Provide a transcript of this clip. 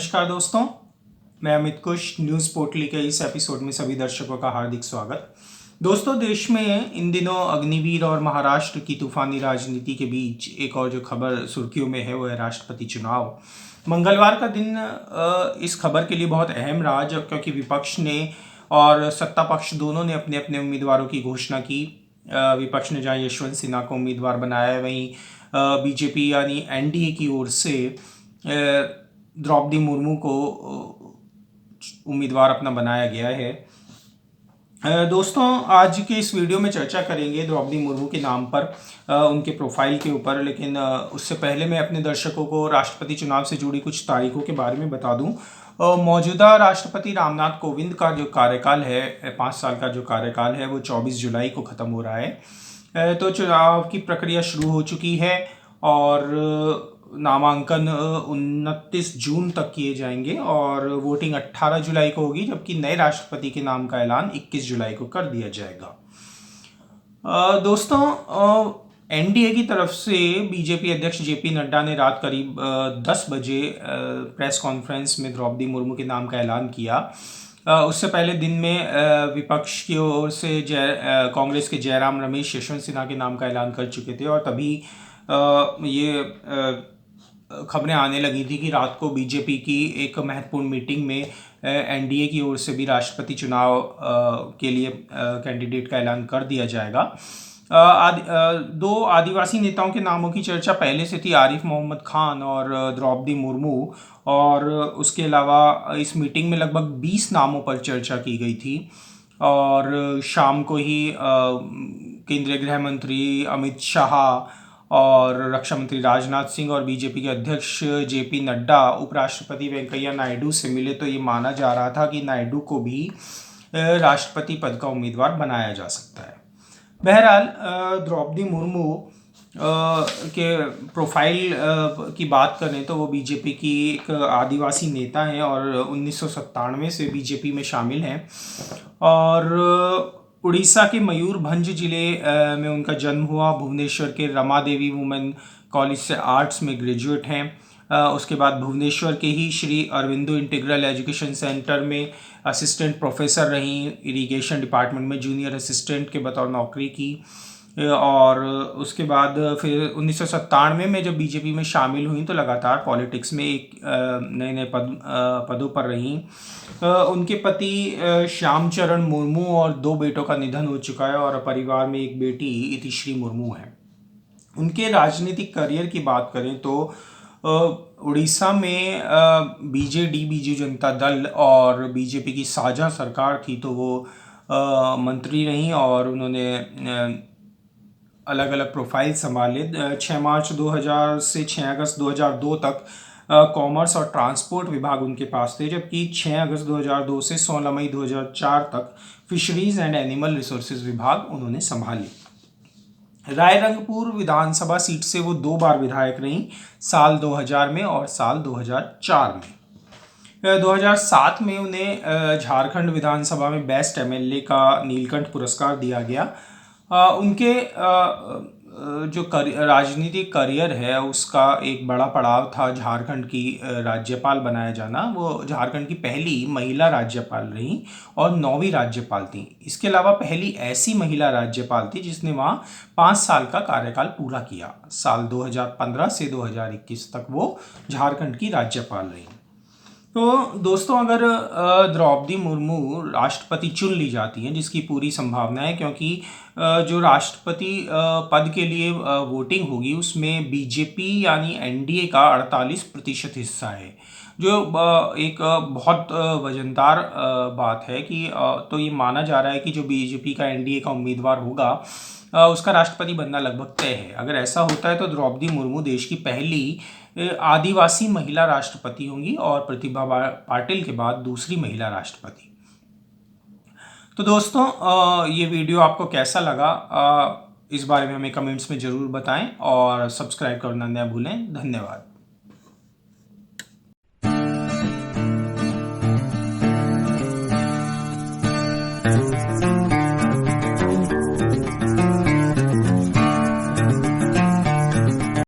नमस्कार दोस्तों, मैं अमित कुश न्यूज़ पोर्टली के इस एपिसोड में सभी दर्शकों का हार्दिक स्वागत। दोस्तों, देश में इन दिनों अग्निवीर और महाराष्ट्र की तूफानी राजनीति के बीच एक और जो खबर सुर्खियों में है वो है राष्ट्रपति चुनाव। मंगलवार का दिन इस खबर के लिए बहुत अहम रहा क्योंकि विपक्ष ने और सत्ता पक्ष दोनों ने अपने अपने उम्मीदवारों की घोषणा की। विपक्ष ने जहाँ यशवंत सिन्हा को उम्मीदवार बनाया है, वहीं बीजेपी यानी एनडीए की ओर से द्रौपदी मुर्मू को उम्मीदवार अपना बनाया गया है। दोस्तों, आज के इस वीडियो में चर्चा करेंगे द्रौपदी मुर्मू के नाम पर, उनके प्रोफाइल के ऊपर। लेकिन उससे पहले मैं अपने दर्शकों को राष्ट्रपति चुनाव से जुड़ी कुछ तारीखों के बारे में बता दूं। मौजूदा राष्ट्रपति रामनाथ कोविंद का जो कार्यकाल है, 5 साल का जो कार्यकाल है, वो 24 जुलाई को ख़त्म हो रहा है। तो चुनाव की प्रक्रिया शुरू हो चुकी है और नामांकन 29 जून तक किए जाएंगे और वोटिंग 18 जुलाई को होगी, जबकि नए राष्ट्रपति के नाम का ऐलान 21 जुलाई को कर दिया जाएगा। दोस्तों, एनडीए की तरफ से बीजेपी अध्यक्ष जेपी नड्डा ने रात करीब 10 बजे प्रेस कॉन्फ्रेंस में द्रौपदी मुर्मू के नाम का ऐलान किया। उससे पहले दिन में विपक्ष की ओर से कांग्रेस के जयराम रमेश यशवंत सिन्हा के नाम का ऐलान कर चुके थे और तभी ये खबरें आने लगी थी कि रात को बीजेपी की एक महत्वपूर्ण मीटिंग में एनडीए की ओर से भी राष्ट्रपति चुनाव के लिए कैंडिडेट का ऐलान कर दिया जाएगा। दो आदिवासी नेताओं के नामों की चर्चा पहले से थी, आरिफ मोहम्मद खान और द्रौपदी मुर्मू, और उसके अलावा इस मीटिंग में लगभग 20 नामों पर चर्चा की गई थी। और शाम को ही केंद्रीय गृह मंत्री अमित शाह और रक्षा मंत्री राजनाथ सिंह और बीजेपी के अध्यक्ष जेपी नड्डा उपराष्ट्रपति वेंकैया नायडू से मिले, तो ये माना जा रहा था कि नायडू को भी राष्ट्रपति पद का उम्मीदवार बनाया जा सकता है। बहरहाल, द्रौपदी मुर्मू के प्रोफाइल की बात करें तो वो बीजेपी की एक आदिवासी नेता हैं और 1997 से बीजेपी में शामिल हैं और उड़ीसा के मयूरभंज जिले में उनका जन्म हुआ। भुवनेश्वर के रमा देवी वुमेन कॉलेज से आर्ट्स में ग्रेजुएट हैं। उसके बाद भुवनेश्वर के ही Shri Aurobindo integral education centre में असिस्टेंट प्रोफेसर रहीं, इरिगेशन डिपार्टमेंट में जूनियर असिस्टेंट के बतौर नौकरी की और उसके बाद फिर 1997 में जब बीजेपी में शामिल हुई तो लगातार पॉलिटिक्स में एक नए नए पदों पर रहीं। उनके पति श्यामचरण मुर्मू और 2 बेटों का निधन हो चुका है और परिवार में एक बेटी इतिश्री मुर्मू है। उनके राजनीतिक करियर की बात करें तो उड़ीसा में बीजेडी बीजू जनता दल और बीजेपी की साझा सरकार थी, तो वो मंत्री रहीं और उन्होंने अलग अलग प्रोफाइल संभाले। 6 मार्च 2000 से 6 अगस्त 2002 तक कॉमर्स और ट्रांसपोर्ट विभाग उनके पास थे, जबकि 6 अगस्त 2002 से 16 मई 2004 तक फिशरीज एंड एनिमल रिसोर्सेज विभाग उन्होंने संभाली। रायरंगपुर विधानसभा सीट से वो 2 बार विधायक रहीं, साल 2000 में और साल 2004 में। 2007 में उन्हें झारखंड विधानसभा में बेस्ट एमएलए का नीलकंठ पुरस्कार दिया गया। उनके जो राजनीतिक करियर है उसका एक बड़ा पड़ाव था झारखंड की राज्यपाल बनाया जाना। वो झारखंड की पहली महिला राज्यपाल रहीं और 9वीं राज्यपाल थी। इसके अलावा पहली ऐसी महिला राज्यपाल थी जिसने वहाँ 5 साल का कार्यकाल पूरा किया। साल 2015 से 2021 तक वो झारखंड की राज्यपाल रहीं। तो दोस्तों, अगर द्रौपदी मुर्मू राष्ट्रपति चुन ली जाती हैं, जिसकी पूरी संभावना है क्योंकि जो राष्ट्रपति पद के लिए वोटिंग होगी उसमें बीजेपी यानी एनडीए का 48% हिस्सा है, जो एक बहुत वजनदार बात है कि तो ये माना जा रहा है कि जो बीजेपी का एनडीए का उम्मीदवार होगा उसका राष्ट्रपति बनना लगभग तय है। अगर ऐसा होता है तो द्रौपदी मुर्मू देश की पहली आदिवासी महिला राष्ट्रपति होंगी और प्रतिभा पाटिल के बाद दूसरी महिला राष्ट्रपति। तो दोस्तों, ये वीडियो आपको कैसा लगा इस बारे में हमें कमेंट्स में ज़रूर बताएं और सब्सक्राइब करना न भूलें। धन्यवाद।